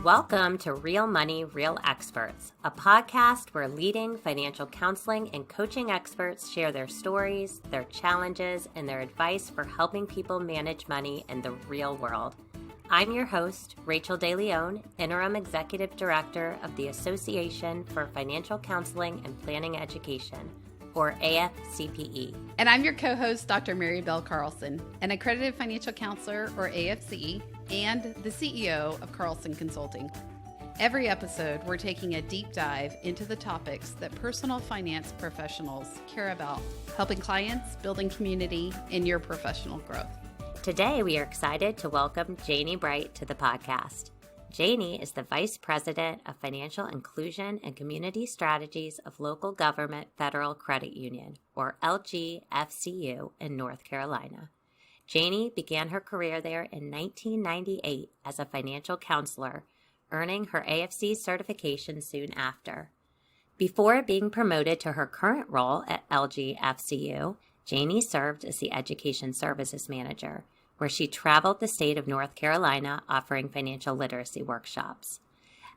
Welcome to Real Money, Real Experts, a podcast where leading financial counseling and coaching experts share their stories, their challenges, and their advice for helping people manage money in the real world. I'm your host, Rachael De Leon, Interim Executive Director of the Association for Financial Counseling and Planning Education, or AFCPE. And I'm your co-host, Dr. Mary Bell Carlson, an accredited financial counselor, or AFC, and the CEO of Carlson Consulting. Every episode, we're taking a deep dive into the topics that personal finance professionals care about, helping clients, building community, and your professional growth. Today, we are excited to welcome Janie Bright to the podcast. Janie is the Vice President of Financial Inclusion and Community Strategies of Local Government Federal Credit Union, or LGFCU, in North Carolina. Janie began her career there in 1998 as a financial counselor, earning her AFC certification soon after. Before being promoted to her current role at LGFCU, Janie served as the Education Services Manager, where she traveled the state of North Carolina offering financial literacy workshops.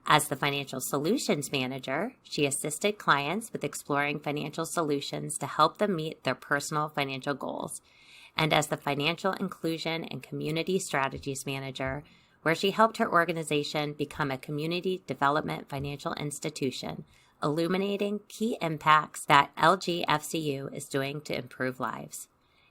As the Financial Solutions Manager, she assisted clients with exploring financial solutions to help them meet their personal financial goals, and as the Financial Inclusion and Community Strategies Manager, where she helped her organization become a community development financial institution, illuminating key impacts that LGFCU is doing to improve lives.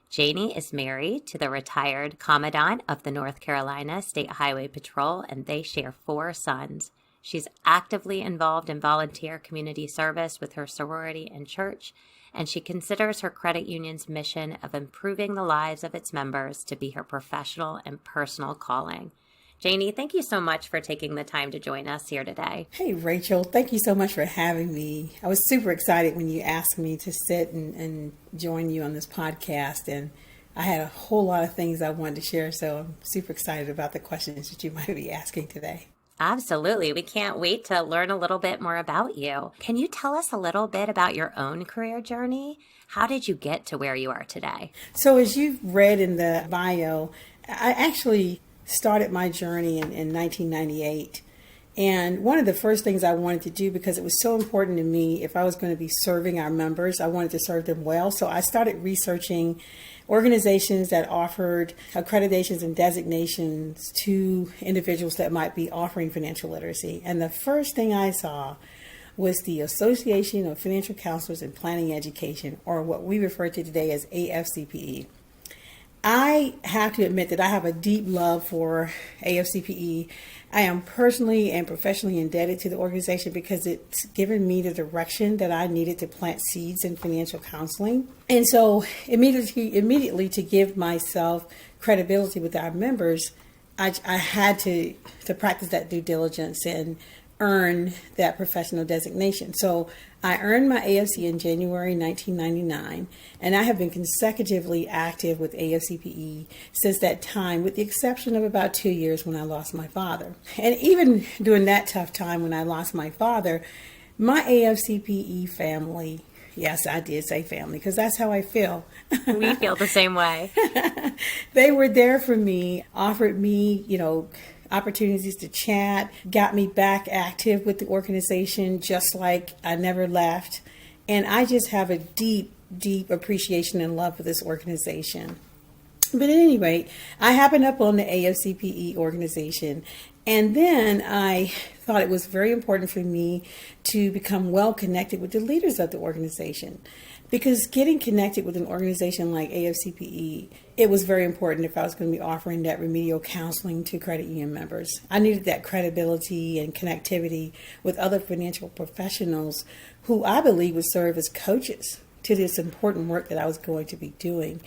Janie is married to the retired Commandant of the North Carolina State Highway Patrol, and they share 4 sons. She's actively involved in volunteer community service with her sorority and church, and she considers her credit union's mission of improving the lives of its members to be her professional and personal calling. Janie, thank you so much for taking the time to join us here today. Hey, Rachael, thank you so much for having me. I was super excited when you asked me to sit and join you on this podcast, and I had a whole lot of things I wanted to share, so I'm super excited about the questions that you might be asking today. Absolutely. We can't wait to learn a little bit more about you. Can you tell us a little bit about your own career journey? How did you get to where you are today? So as you've read in the bio, I actually started my journey in 1998. And one of the first things I wanted to do, because it was so important to me, if I was going to be serving our members, I wanted to serve them well. So I started researching organizations that offered accreditations and designations to individuals that might be offering financial literacy. And the first thing I saw was the Association of Financial Counselors and Planning Education, or what we refer to today as AFCPE. I have to admit that I have a deep love for AFCPE. I am personally and professionally indebted to the organization because it's given me the direction that I needed to plant seeds in financial counseling. And so immediately to give myself credibility with our members, I had to practice that due diligence and earn that professional designation. So I earned my AFC in January 1999, and I have been consecutively active with AFCPE since that time, with the exception of about 2 years when I lost my father. And even during that tough time when I lost my father, my AFCPE family, yes, I did say family because that's how I feel. We feel the same way. They were there for me, offered me, opportunities to chat, got me back active with the organization just like I never left. And I just have a deep, deep appreciation and love for this organization. But at any rate, I happened up on the AFCPE organization, and then I thought it was very important for me to become well connected with the leaders of the organization. Because getting connected with an organization like AFCPE, it was very important if I was going to be offering that remedial counseling to credit union members. I needed that credibility and connectivity with other financial professionals who I believe would serve as coaches to this important work that I was going to be doing.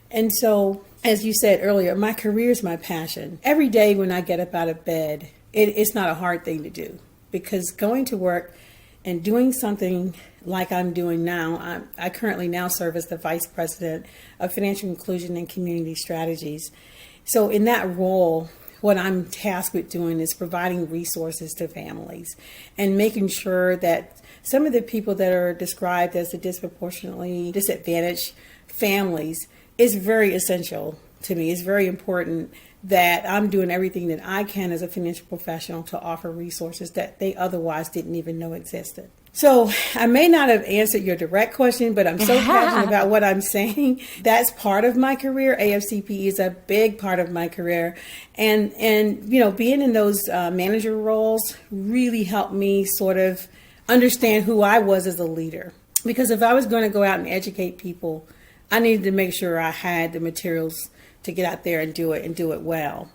And so, as you said earlier, my career is my passion. Every day when I get up out of bed, it's not a hard thing to do, because going to work and doing something like I'm doing now, I currently now serve as the Vice President of Financial Inclusion and Community Strategies. So in that role, what I'm tasked with doing is providing resources to families and making sure that some of the people that are described as the disproportionately disadvantaged families is very essential to me. It's very important that I'm doing everything that I can as a financial professional to offer resources that they otherwise didn't even know existed. So I may not have answered your direct question, but I'm so passionate about what I'm saying. That's part of my career. AFCPE is a big part of my career. And being in those manager roles really helped me sort of understand who I was as a leader. Because if I was going to go out and educate people, I needed to make sure I had the materials to get out there and do it well.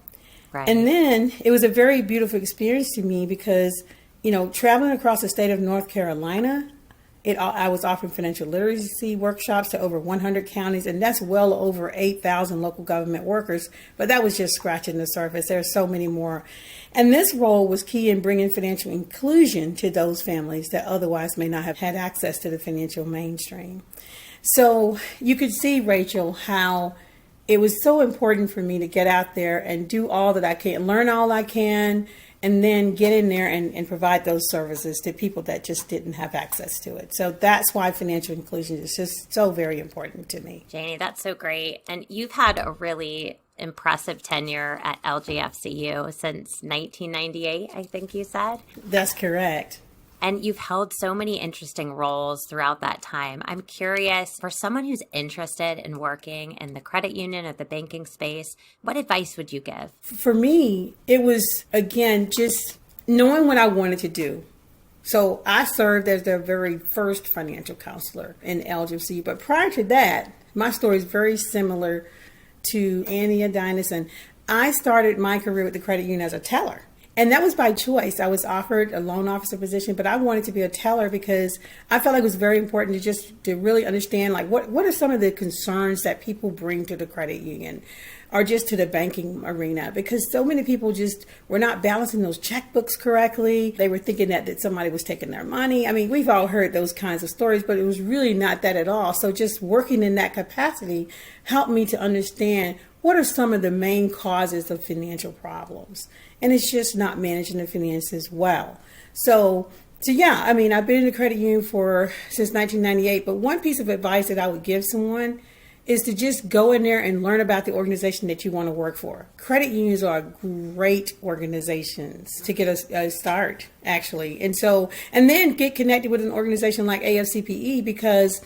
Right. And then it was a very beautiful experience to me because traveling across the state of North Carolina, I was offering financial literacy workshops to over 100 counties, and that's well over 8,000 local government workers. But that was just scratching the surface. There are so many more. And this role was key in bringing financial inclusion to those families that otherwise may not have had access to the financial mainstream. So you could see, Rachael, how it was so important for me to get out there and do all that I can, learn all I can, and then get in there and provide those services to people that just didn't have access to it. So that's why financial inclusion is just so very important to me. Janie, that's so great. And you've had a really impressive tenure at LGFCU since 1998, I think you said. That's correct. And you've held so many interesting roles throughout that time. I'm curious, for someone who's interested in working in the credit union or the banking space, what advice would you give? For me, it was, again, just knowing what I wanted to do. So I served as their very first financial counselor in LGFC. But prior to that, my story is very similar to Annie Adinas. And I started my career with the credit union as a teller. And that was by choice. I was offered a loan officer position, but I wanted to be a teller because I felt like it was very important to really understand, like, what are some of the concerns that people bring to the credit union or just to the banking arena? Because so many people just were not balancing those checkbooks correctly. They were thinking that somebody was taking their money. I mean, we've all heard those kinds of stories, but it was really not that at all. So just working in that capacity helped me to understand what are some of the main causes of financial problems. And it's just not managing the finances well. So yeah, I mean, I've been in the credit union since 1998. But one piece of advice that I would give someone is to just go in there and learn about the organization that you want to work for. Credit unions are great organizations to get a start, actually. And then get connected with an organization like AFCPE because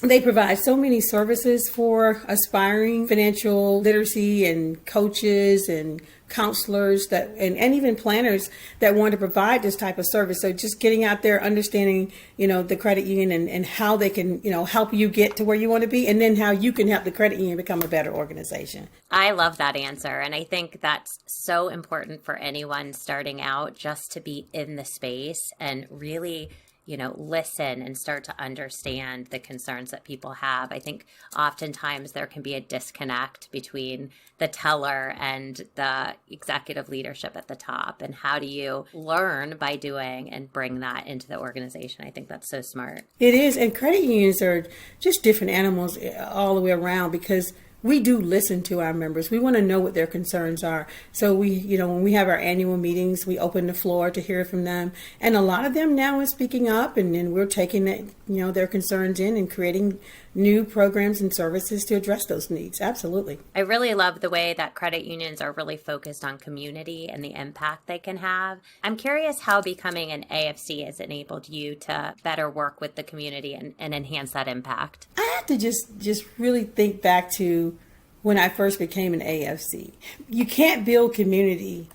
they provide so many services for aspiring financial literacy and coaches and counselors and even planners that want to provide this type of service. So just getting out there, understanding, the credit union and how they can, help you get to where you want to be, and then how you can help the credit union become a better organization. I love that answer. And I think that's so important for anyone starting out, just to be in the space and really listen and start to understand the concerns that people have. I think oftentimes there can be a disconnect between the teller and the executive leadership at the top. And how do you learn by doing and bring that into the organization? I think that's so smart. It is. And credit unions are just different animals all the way around because we do listen to our members. We want to know what their concerns are. So when we have our annual meetings, we open the floor to hear from them. And a lot of them now are speaking up, and then we're taking their concerns in and creating new programs and services to address those needs. Absolutely. I really love the way that credit unions are really focused on community and the impact they can have. I'm curious how becoming an AFC has enabled you to better work with the community and enhance that impact. I have to just really think back to when I first became an AFC. You can't build community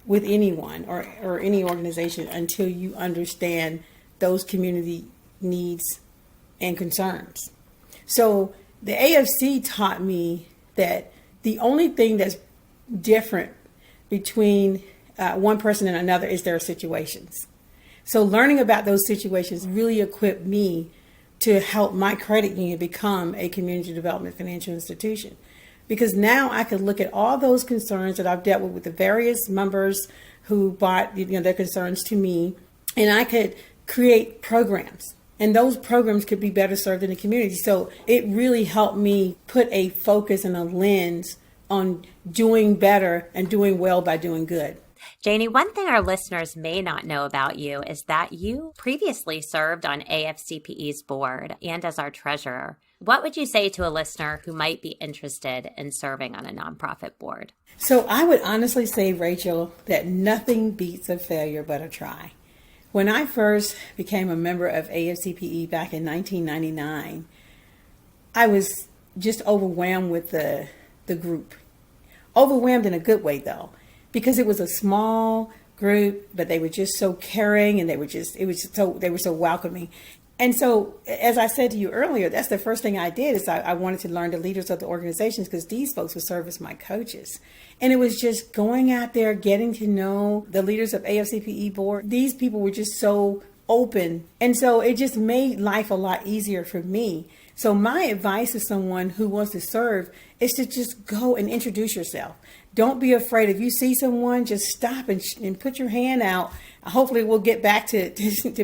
with anyone or any organization until you understand those community needs and concerns. So the AFC taught me that the only thing that's different between one person and another is their situations. So learning about those situations really equipped me to help my credit union become a community development financial institution. Because now I could look at all those concerns that I've dealt with the various members who brought their concerns to me, and I could create programs. And those programs could be better served in the community. So it really helped me put a focus and a lens on doing better and doing well by doing good. Janie, one thing our listeners may not know about you is that you previously served on AFCPE's board and as our treasurer. What would you say to a listener who might be interested in serving on a nonprofit board? So I would honestly say, Rachael, that nothing beats a failure but a try. When I first became a member of AFCPE back in 1999, I was just overwhelmed with the group. Overwhelmed in a good way, though, because it was a small group, but they were just so caring, and they were so welcoming. And so, as I said to you earlier, that's the first thing I did is I wanted to learn the leaders of the organizations, because these folks would serve as my coaches. And it was just going out there, getting to know the leaders of AFCPE board. These people were just so open. And so it just made life a lot easier for me. So my advice to someone who wants to serve is to just go and introduce yourself. Don't be afraid. If you see someone, just stop and put your hand out. Hopefully we'll get back to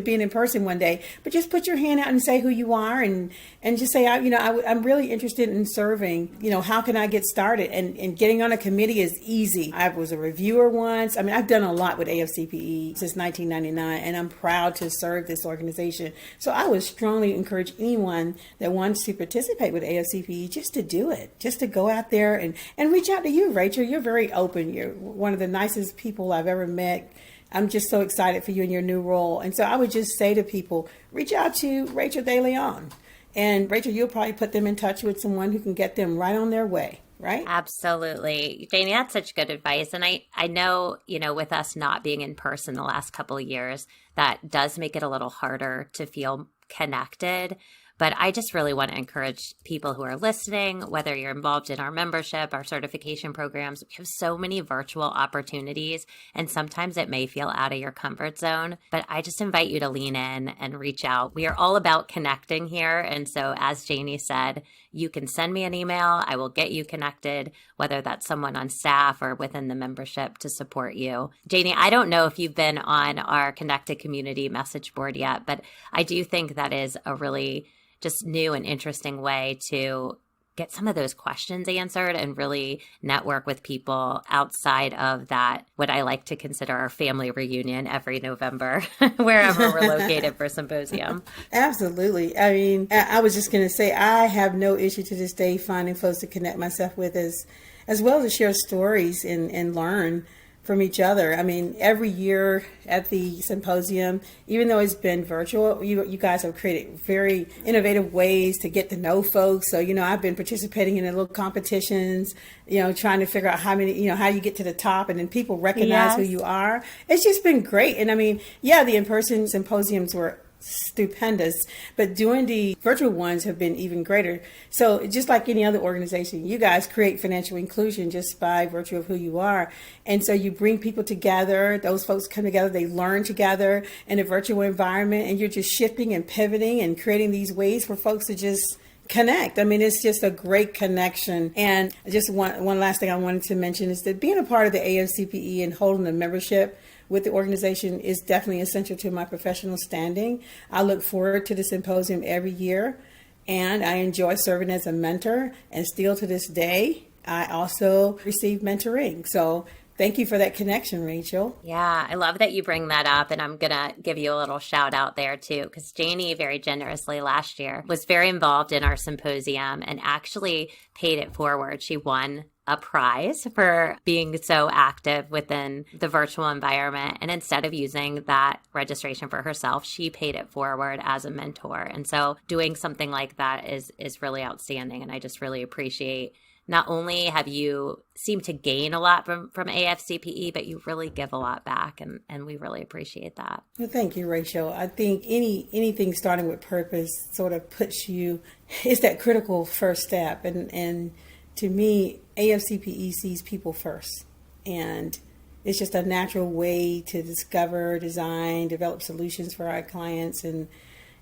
being in person one day, but just put your hand out and say who you are, and just say, I'm really interested in serving. How can I get started? And getting on a committee is easy. I was a reviewer once. I've done a lot with AFCPE since 1999, and I'm proud to serve this organization. So I would strongly encourage anyone that wants to participate with AFCPE just to do it, just to go out there and reach out to you, Rachel. You're very open. You're one of the nicest people I've ever met. I'm just so excited for you in your new role. And so I would just say to people, reach out to Rachael De Leon. And Rachel, you'll probably put them in touch with someone who can get them right on their way, right? Absolutely. Janie, that's such good advice. And I know, with us not being in person the last couple of years, that does make it a little harder to feel connected. But I just really want to encourage people who are listening, whether you're involved in our membership, our certification programs, we have so many virtual opportunities, and sometimes it may feel out of your comfort zone, but I just invite you to lean in and reach out. We are all about connecting here. And so as Janie said, you can send me an email. I will get you connected, whether that's someone on staff or within the membership to support you. Janie, I don't know if you've been on our Connected Community message board yet, but I do think that is a really just new and interesting way to get some of those questions answered and really network with people outside of that, what I like to consider our family reunion every November, wherever we're located for Symposium. Absolutely. I was just going to say, I have no issue to this day finding folks to connect myself with as well as share stories and learn from each other. Every year at the Symposium, even though it's been virtual, you guys have created very innovative ways to get to know folks. So, I've been participating in the little competitions, trying to figure out how you get to the top, and then people recognize who you are. It's just been great. And the in-person symposiums were stupendous, but doing the virtual ones have been even greater. So just like any other organization, you guys create financial inclusion just by virtue of who you are. And so you bring people together, those folks come together, they learn together in a virtual environment, and you're just shifting and pivoting and creating these ways for folks to just connect. It's just a great connection. And just one last thing I wanted to mention is that being a part of the AFCPE and holding a membership with the organization is definitely essential to my professional standing. I look forward to the symposium every year, and I enjoy serving as a mentor. And still to this day, I also receive mentoring. So thank you for that connection, Rachael. Yeah, I love that you bring that up. And I'm going to give you a little shout out there too, because Janie very generously last year was very involved in our symposium and actually paid it forward. She won a prize for being so active within the virtual environment. And instead of using that registration for herself, she paid it forward as a mentor. And so doing something like that is really outstanding. And I just really appreciate not only have you seemed to gain a lot from AFCPE, but you really give a lot back. And we really appreciate that. Well, thank you, Rachael. I think anything starting with purpose sort of puts you, it's that critical first step. And to me, AFCPE sees people first. And it's just a natural way to discover, design, develop solutions for our clients and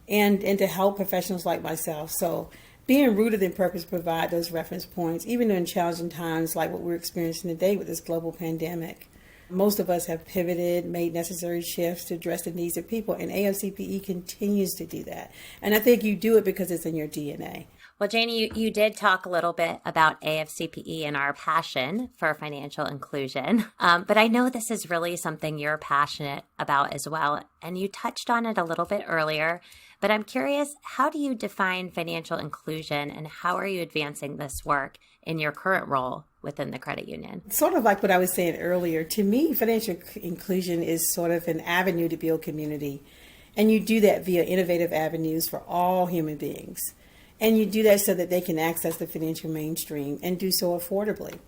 to help professionals like myself. So being rooted in purpose provide those reference points, even in challenging times like what we're experiencing today with this global pandemic. Most of us have pivoted, made necessary shifts to address the needs of people, and AFCPE continues to do that. And I think you do it because it's in your DNA. Well, Janie, you did talk a little bit about AFCPE and our passion for financial inclusion, but I know this is really something you're passionate about as well, and you touched on it a little bit earlier, but I'm curious, how do you define financial inclusion and how are you advancing this work in your current role within the credit union? Sort of like what I was saying earlier, to me, financial inclusion is sort of an avenue to build community, and you do that via innovative avenues for all human beings. And you do that so that they can access the financial mainstream and do so affordably.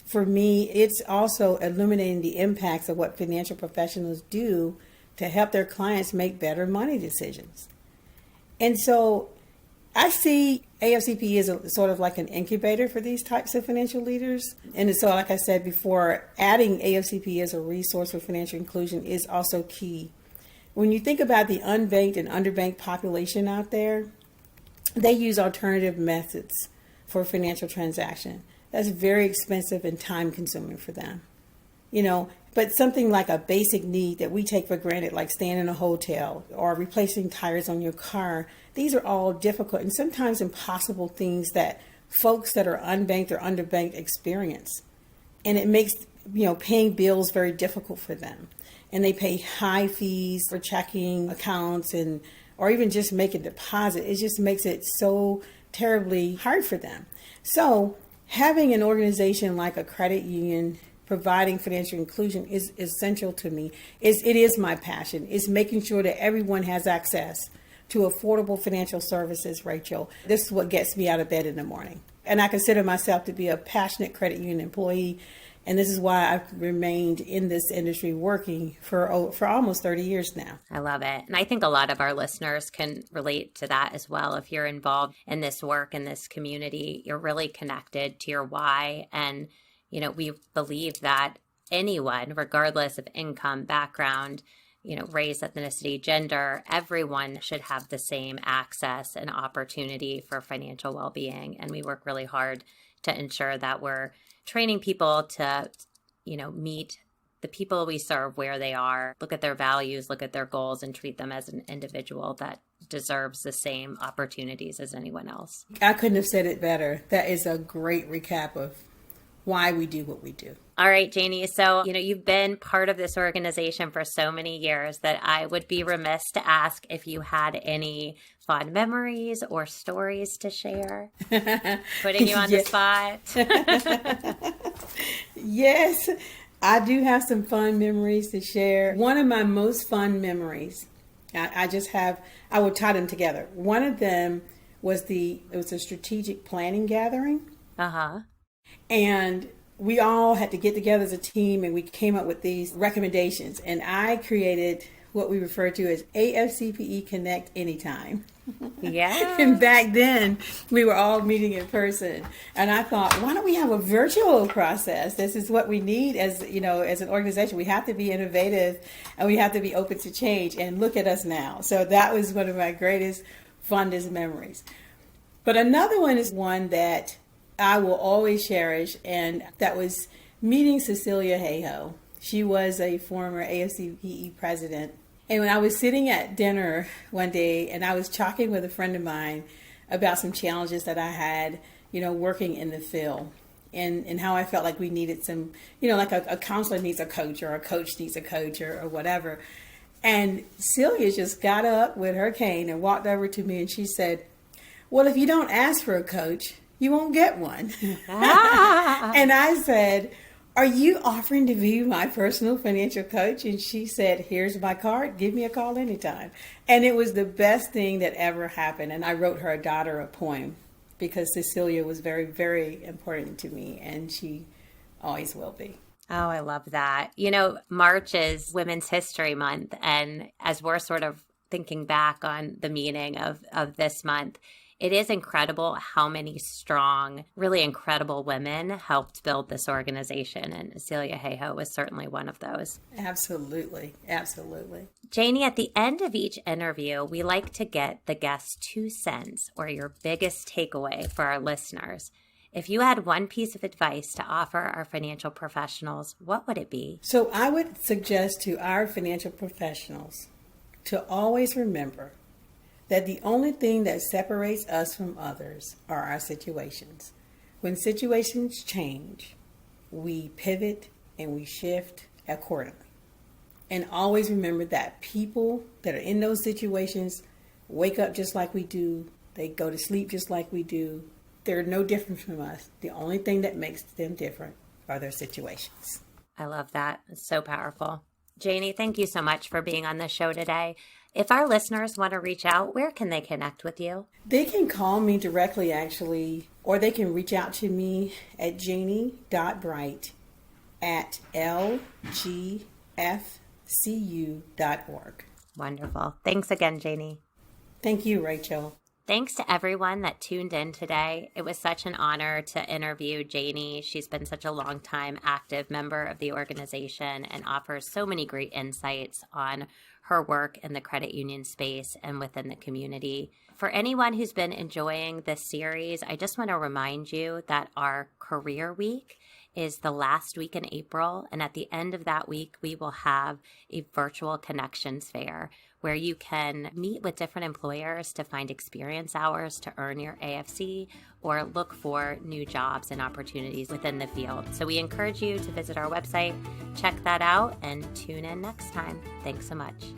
For me, it's also illuminating the impacts of what financial professionals do to help their clients make better money decisions. And so I see AFCPE as sort of like an incubator for these types of financial leaders. And so, like I said before, adding AFCPE as a resource for financial inclusion is also key. When you think about the unbanked and underbanked population out there, they use alternative methods for financial transaction. That's very expensive and time consuming for them. But something like a basic need that we take for granted, like staying in a hotel or replacing tires on your car, these are all difficult and sometimes impossible things that folks that are unbanked or underbanked experience. And it makes, paying bills very difficult for them. And they pay high fees for checking accounts or even just make a deposit. It just makes it so terribly hard for them. So having an organization like a credit union providing financial inclusion is essential to me. It is my passion. It's making sure that everyone has access to affordable financial services, Rachael. This is what gets me out of bed in the morning. And I consider myself to be a passionate credit union employee. And this is why I've remained in this industry working for almost 30 years now. I love it. And I think a lot of our listeners can relate to that as well. If you're involved in this work, in this community, you're really connected to your why. And, we believe that anyone, regardless of income, background, race, ethnicity, gender, everyone should have the same access and opportunity for financial well-being. And we work really hard to ensure that we're training people to, meet the people we serve where they are, look at their values, look at their goals, and treat them as an individual that deserves the same opportunities as anyone else. I couldn't have said it better. That is a great recap of why we do what we do. All right, Janie. So, you've been part of this organization for so many years that I would be remiss to ask if you had any fond memories or stories to share. Putting you on the spot. Yes, I do have some fun memories to share. One of my most fun memories, I would tie them together. One of them was it was a strategic planning gathering. Uh-huh. And we all had to get together as a team and we came up with these recommendations. And I created what we refer to as AFCPE Connect Anytime. Yeah. And back then we were all meeting in person. And I thought, why don't we have a virtual process? This is what we need as an organization. We have to be innovative and we have to be open to change. And look at us now. So that was one of my greatest, fondest memories. But another one is one that I will always cherish, and that was meeting Cecilia Hayhoe. She was a former AFCPE president. And when I was sitting at dinner one day and I was talking with a friend of mine about some challenges that I had, working in the field and how I felt like we needed some, like a counselor needs a coach or a coach needs a coach or whatever. And Celia just got up with her cane and walked over to me and she said, well, if you don't ask for a coach, you won't get one. And I said, are you offering to be my personal financial coach? And she said, here's my card. Give me a call anytime. And it was the best thing that ever happened. And I wrote her daughter a poem because Cecilia was very, very important to me. And she always will be. Oh, I love that. March is Women's History Month. And as we're sort of thinking back on the meaning of this month, it is incredible how many strong, really incredible women helped build this organization. And Celia Hayhoe was certainly one of those. Absolutely. Absolutely. Janie, at the end of each interview, we like to get the guest's 2 cents or your biggest takeaway for our listeners. If you had one piece of advice to offer our financial professionals, what would it be? So I would suggest to our financial professionals to always remember that the only thing that separates us from others are our situations. When situations change, we pivot and we shift accordingly. And always remember that people that are in those situations wake up just like we do. They go to sleep just like we do. They're no different from us. The only thing that makes them different are their situations. I love that. It's so powerful. Janie, thank you so much for being on the show today. If our listeners want to reach out, where can they connect with you? They can call me directly, actually, or they can reach out to me at janie.bright@lgfcu.org. Wonderful. Thanks again, Janie. Thank you, Rachael. Thanks to everyone that tuned in today. It was such an honor to interview Janie. She's been such a long-time active member of the organization and offers so many great insights on her work in the credit union space and within the community. For anyone who's been enjoying this series, I just want to remind you that our career week is the last week in April. And at the end of that week, we will have a virtual connections fair where you can meet with different employers to find experience hours to earn your AFC or look for new jobs and opportunities within the field. So we encourage you to visit our website, check that out, and tune in next time. Thanks so much.